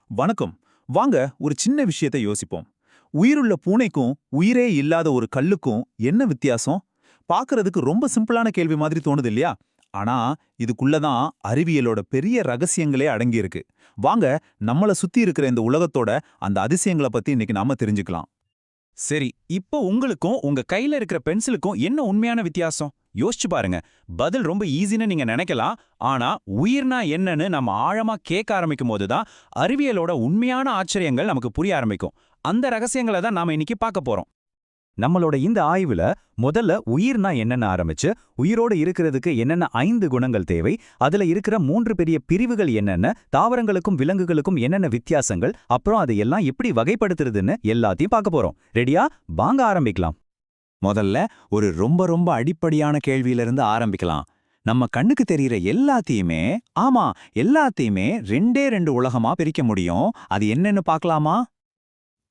வணக்கம். வாங்க ஒரு சின்ன விஷயத்தை யோசிப்போம். உயிருள்ள பூனைக்கும் உயிரே இல்லாத ஒரு கல்லுக்கும் என்ன வித்தியாசம்? பார்க்கறதுக்கு ரொம்ப சிம்பிளான கேள்வி மாதிரி தோணுது இல்லையா? ஆனா இதுக்குள்ள தான் அறிவியலோட பெரிய ரகசியங்களே அடங்கியிருக்கு. வாங்க நம்மள சுத்தி இருக்கிற இந்த உலகத்தோட அந்த அதிசயங்கள பத்தி இன்னைக்கு நாம தெரிஞ்சுக்கலாம். சரி, இப்போ உங்களுக்கும் உங்க கையில இருக்கிற பென்சிலுக்கும் என்ன உண்மையான வித்தியாசம்? யோசிச்சு பாருங்க. பதில் ரொம்ப ஈஸின்னு நீங்க நினைக்கலாம். ஆனா உயிர்னா என்னன்னு நம்ம ஆழமா கேட்க ஆரம்பிக்கும் போது தான் அறிவியலோட உண்மையான ஆச்சரியங்கள் நமக்கு புரிய ஆரம்பிக்கும். அந்த ரகசியங்களை தான் நாம இன்னைக்கு பார்க்க போறோம். நம்மளோட இந்த ஆய்வுல முதல்ல உயிர்னா என்னன்னு ஆரம்பிச்சு, உயிரோடு இருக்கிறதுக்கு என்னென்ன 5 குணங்கள் தேவை, அதுல இருக்கிற 3 பெரிய பிரிவுகள் என்னென்ன, தாவரங்களுக்கும் விலங்குகளுக்கும் என்னென்ன வித்தியாசங்கள், அப்புறம் அதையெல்லாம் எப்படி வகைப்படுத்துறதுன்னு எல்லாத்தையும் பார்க்க போறோம். ரெடியா? வாங்க ஆரம்பிக்கலாம். முதல்ல ஒரு ரொம்ப அடிப்படையான கேள்வியிலிருந்து ஆரம்பிக்கலாம். நம்ம கண்ணுக்கு தெரிகிற எல்லாத்தையுமே ரெண்டு உலகமா பிரிக்க முடியும். அது என்னன்னு பார்க்கலாமா?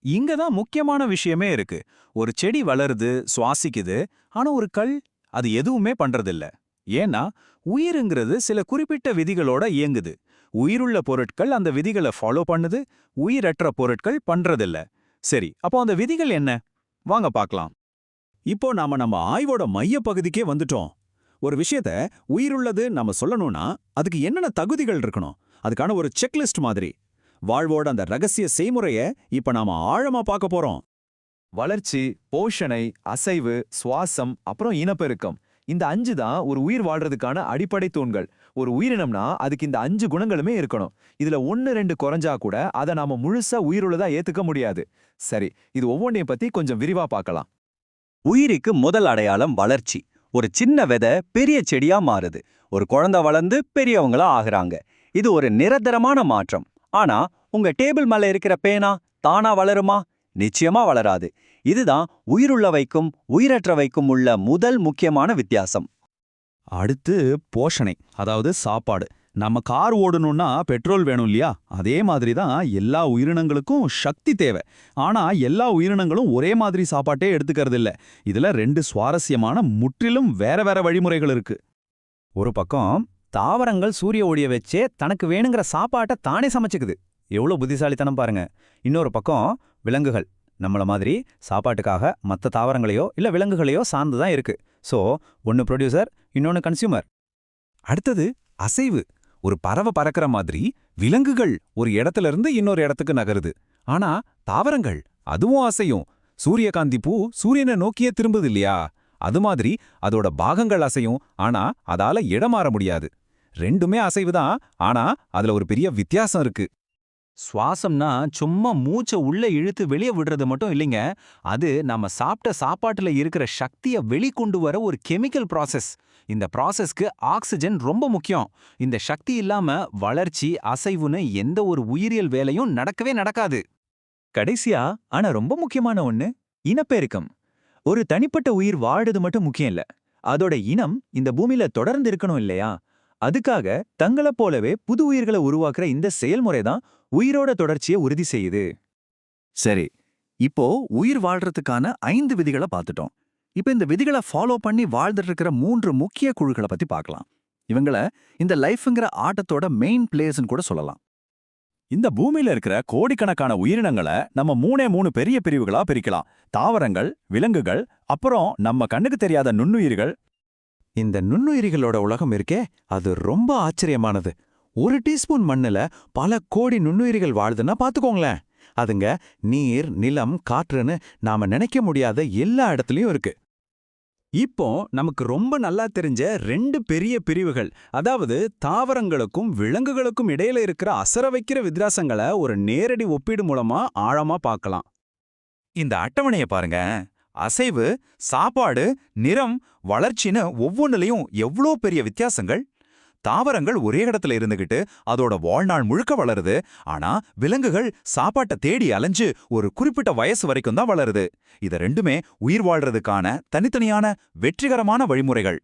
இங்க தான் முக்கியமான விஷயமே இருக்கு. ஒரு செடி வளருது, சுவாசிக்குது. ஆனா ஒரு கல் அது எதுவுமே பண்றதில்ல. ஏன்னா உயிருங்கிறது சில குறிப்பிட்ட விதிகளோட இயங்குது. உயிருள்ள பொருட்கள் அந்த விதிகளை ஃபாலோ பண்ணுது, உயிரற்ற பொருட்கள் பண்றதில்ல. சரி, அப்போ அந்த விதிகள் என்ன? வாங்க பார்க்கலாம். இப்போ நம்ம ஆய்வோட மைய பகுதிக்கே வந்துட்டோம். ஒரு விஷயத்த உயிருள்ளது நம்ம சொல்லணும்னா அதுக்கு என்னென்ன தகுதிகள் இருக்கணும்? அதுக்கான ஒரு செக்லிஸ்ட் மாதிரி. வாழ்வோட அந்த ரகசிய செய்முறைய இப்ப நாம ஆழமா பார்க்க போறோம். வளர்ச்சி, போஷணை, அசைவு, சுவாசம், அப்புறம் இனப்பெருக்கம். இந்த 5 தான் ஒரு உயிர் வாழ்றதுக்கான அடிப்படை தூண்கள். ஒரு உயிரினம்னா அதுக்கு இந்த 5 குணங்களுமே இருக்கணும். இதுல 1, 2 குறைஞ்சா கூட அதை நாம முழுசா உயிருள்ளதா ஏத்துக்க முடியாது. சரி, இது ஒவ்வொன்றையும் பத்தி கொஞ்சம் விரிவா பார்க்கலாம். உயிருக்கு முதல் அடையாளம் வளர்ச்சி. ஒரு சின்ன விதை பெரிய செடியா மாறுது. ஒரு குழந்தை வளர்ந்து பெரியவங்களா ஆகுறாங்க. இது ஒரு நிரந்தரமான மாற்றம். ஆனா உங்க டேபிள் மேல இருக்கிற பேனா தானா வளருமா? நிச்சயமா வளராது. இதுதான் உயிருள்ளவைக்கும் உயிரற்றவைக்கும் உள்ள முதல் முக்கியமான வித்தியாசம். அடுத்து போஷணை, அதாவது சாப்பாடு. நம்ம கார் ஓடணும்னா பெட்ரோல் வேணும் இல்லையா? அதே மாதிரி தான் எல்லா உயிரினங்களுக்கும் சக்தி தேவை. ஆனா எல்லா உயிரினங்களும் ஒரே மாதிரி சாப்பாட்டே எடுத்துக்கிறது இல்ல. இதுல 2 சுவாரஸ்யமான முற்றிலும் வேற வழிமுறைகள் இருக்கு. ஒரு பக்கம் தாவரங்கள் சூரிய ஒளியை வச்சே தனக்கு வேணுங்கிற சாப்பாட்டை தானே சமைச்சுக்குது. எவ்வளோ புத்திசாலித்தனம் பாருங்க. இன்னொரு பக்கம் விலங்குகள் நம்மள மாதிரி சாப்பாட்டுக்காக மற்ற தாவரங்களையோ இல்ல விலங்குகளையோ சார்ந்து தான் இருக்கு. ஸோ ஒன்று ப்ரொடியூசர், இன்னொன்று கன்சியூமர். அடுத்தது அசைவு. ஒரு பறவை பறக்கிற மாதிரி விலங்குகள் ஒரு இடத்துல இருந்து இன்னொரு இடத்துக்கு நகருது. ஆனா தாவரங்கள் அதுவும் அசையும். சூரியகாந்தி பூ சூரியனை நோக்கியே திரும்புது இல்லையா? அது மாதிரி அதோட பாகங்கள் அசையும். ஆனா அதால இடம் மாற முடியாது. ரெண்டுமே அசைவுதான். ஆனா அதுல ஒரு பெரிய வித்தியாசம் இருக்கு. சுவாசம்னா சும்மா மூச்சை உள்ள இழுத்து வெளியே விடுறது மட்டும் இல்லைங்க. அது நம்ம சாப்பிட்ட சாப்பாட்டுல இருக்கிற சக்தியை வெளிக்கொண்டு வர ஒரு கெமிக்கல் ப்ராசஸ். இந்த ப்ராசஸ்க்கு ஆக்சிஜன் ரொம்ப முக்கியம். இந்த சக்தி இல்லாம வளர்ச்சி, அசைவுன்னு எந்த ஒரு உயிரியல் வேலையும் நடக்கவே நடக்காது. கடைசியா ஆனா ரொம்ப முக்கியமான ஒண்ணு, இனப்பெருக்கம். ஒரு தனிப்பட்ட உயிர் வாழுறது மட்டும் முக்கியம் இல்ல. அதோட இனம் இந்த பூமியில தொடர்ந்து இருக்கணும் இல்லையா? அதுக்காக தங்களைப் போலவே புது உயிர்களை உருவாக்குற இந்த செயல்முறை தான் உயிரோட தொடர்ச்சியை உறுதி செய்யுது. சரி, இப்போ உயிர் வாழ்றதுக்கான 5 விதிகளை பார்த்துட்டோம். இப்போ இந்த விதிகளை ஃபாலோ பண்ணி வாழ்ந்துட்டு இருக்கிற 3 முக்கிய குழுக்களை பத்தி பார்க்கலாம். இவங்கள இந்த லைஃப்ங்கிற ஆட்டத்தோட மெயின் பிளேயர்ஸ்னு கூட சொல்லலாம். இந்த பூமியில இருக்கிற கோடிக்கணக்கான உயிரினங்களை நம்ம 3 பெரிய பிரிவுகளா பிரிக்கலாம். தாவரங்கள், விலங்குகள், அப்புறம் நம்ம கண்ணுக்கு தெரியாத நுண்ணுயிர்கள். இந்த நுண்ணுயிரிகளோட உலகம் இருக்கே, அது ரொம்ப ஆச்சரியமானது. 1 டீஸ்பூன் மண்ணுல பல கோடி நுண்ணுயிரிகள் வாழுதுன்னா பாத்துக்கோங்களேன். அதுங்க நீர், நிலம், காற்றுன்னு நாம நினைக்க முடியாத எல்லா இடத்துலயும் இருக்கு. இப்போ நமக்கு ரொம்ப நல்லா தெரிஞ்ச 2 பெரிய பிரிவுகள், அதாவது தாவரங்களுக்கும் விலங்குகளுக்கும் இடையில இருக்கிற அசர வைக்கிற வித்தியாசங்களை ஒரு நேரடி ஒப்பீடு மூலமா ஆழமா பார்க்கலாம். இந்த அட்டவணையை பாருங்க. அசைவு, சாப்பாடு, நிறம், வளர்ச்சின்னு ஒவ்வொன்றுலயும் எவ்வளோ பெரிய வித்தியாசங்கள். தாவரங்கள் ஒரே இடத்துல இருந்துகிட்டு அதோட வாழ்நாள் முழுக்க வளருது. ஆனா விலங்குகள் சாப்பாட்டை தேடி அலைஞ்சு ஒரு குறிப்பிட்ட வயசு வரைக்கும் தான் வளருது. இது ரெண்டுமே உயிர் வாழ்றதுக்கான தனித்தனியான வெற்றிகரமான வழிமுறைகள்.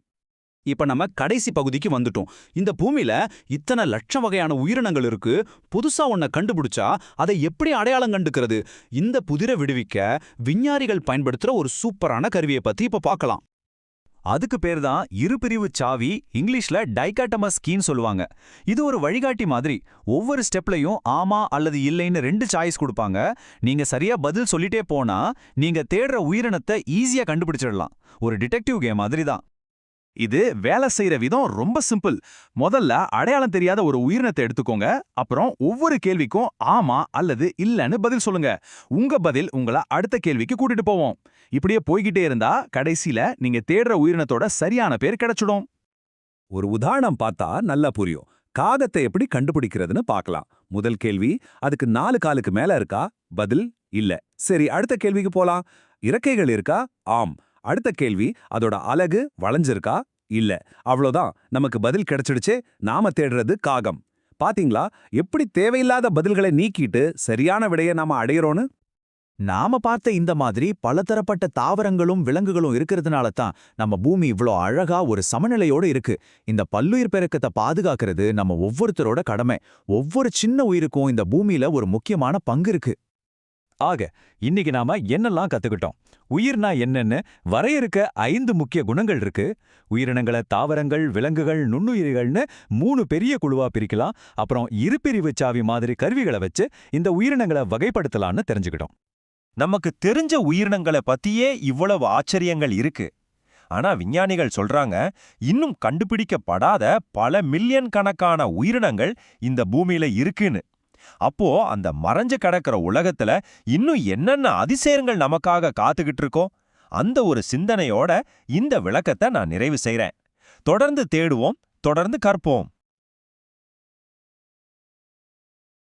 இப்ப நம்ம கடைசி பகுதிக்கு வந்துட்டோம். இந்த பூமியில இத்தனை லட்சம் வகையான உயிரினங்கள் இருக்கு. புதுசா ஒன்ன கண்டுபிடிச்சா அதை எப்படி அடையாளம் கண்டுக்கிறது? இந்த புதிரை விடுவிக்க விஞ்ஞானிகள் பயன்படுத்துற ஒரு சூப்பரான கருவியை பத்தி இப்ப பார்க்கலாம். அதுக்கு பேர் தான் இருபிரிவு சாவி, இங்கிலீஷ்ல டைகாட்டமஸ் கீன்னு சொல்லுவாங்க. இது ஒரு வழிகாட்டி மாதிரி. ஒவ்வொரு ஸ்டெப்லயும் ஆமா அல்லது இல்லைன்னு 2 சாய்ஸ் கொடுப்பாங்க. நீங்க சரியா பதில் சொல்லிட்டே போனா நீங்க தேடுற உயிரினத்தை ஈஸியா கண்டுபிடிச்சிடலாம். ஒரு டிடெக்டிவ் கேம் மாதிரி தான். இது வேலை செய்யற விதம் ரொம்ப சிம்பிள். முதல்ல அடையாளம் தெரியாத ஒரு உயிரினத்தை எடுத்துக்கோங்க. அப்புறம் ஒவ்வொரு கேள்விக்கும் ஆமா அல்லது இல்லன்னு பதில் சொல்லுங்க. உங்க பதில் உங்களை அடுத்த கேள்விக்கு கூட்டிட்டு போவோம். இப்படியே போய்கிட்டே இருந்தா கடைசியில நீங்க தேடுற உயிரினத்தோட சரியான பேர் கிடைச்சிடும். ஒரு உதாரணம் பார்த்தா நல்லா புரியும். காகத்தை எப்படி கண்டுபிடிக்கிறதுன்னு பார்க்கலாம். முதல் கேள்வி, அதுக்கு 4 காலுக்கு மேல இருக்கா? பதில் இல்ல. சரி, அடுத்த கேள்விக்கு போலாம். இறக்கைகள் இருக்கா? ஆம். அடுத்த கேள்வி, அதோட அலகு வளைஞ்சிருக்கா? இல்ல. அவ்வளோதான், நமக்கு பதில் கிடைச்சிடுச்சே. நாம தேடுறது காகம். பாத்தீங்களா எப்படி தேவையில்லாத பதில்களை நீக்கிட்டு சரியான விடையை நாம அடையிறோன்னு? நாம பார்த்த இந்த மாதிரி பலதரப்பட்ட தாவரங்களும் விலங்குகளும் இருக்கிறதுனால தான் நம்ம பூமி இவ்ளோ அழகா ஒரு சமநிலையோட இருக்கு. இந்த பல்லுயிர் பெருக்கத்தை பாதுகாக்கிறது நம்ம ஒவ்வொருத்தரோட கடமை. ஒவ்வொரு சின்ன உயிருக்கும் இந்த பூமியில ஒரு முக்கியமான பங்கு இருக்கு. ஆக இன்னைக்கு நாம என்னெல்லாம் கத்துக்கிட்டோம்? உயிர்னா என்னன்னு வரையறுக்க 5 முக்கிய குணங்கள் இருக்கு. உயிரினங்களை தாவரங்கள், விலங்குகள், நுண்ணுயிரிகள்னு 3 பெரிய குழுவா பிரிக்கலாம். அப்புறம் இருபிரிவு சாவி மாதிரி கருவிகளை வச்சு இந்த உயிரினங்களை வகைப்படுத்தலாம்னு தெரிஞ்சுக்கிட்டோம். நமக்கு தெரிஞ்ச உயிரினங்களை பத்தியே இவ்வளவு ஆச்சரியங்கள் இருக்கு. ஆனா விஞ்ஞானிகள் சொல்றாங்க, இன்னும் கண்டுபிடிக்கப்படாத பல மில்லியன் கணக்கான உயிரினங்கள் இந்த பூமியில இருக்குன்னு. அப்போ அந்த மறைஞ்சு கிடக்கிற உலகத்துல இன்னும் என்னென்ன அதிசயங்கள் நமக்காக காத்துக்கிட்டு இருக்கோம்? அந்த ஒரு சிந்தனையோட இந்த விளக்கத்தை நான் நிறைவு செய்றேன். தொடர்ந்து தேடுவோம், தொடர்ந்து கற்போம்.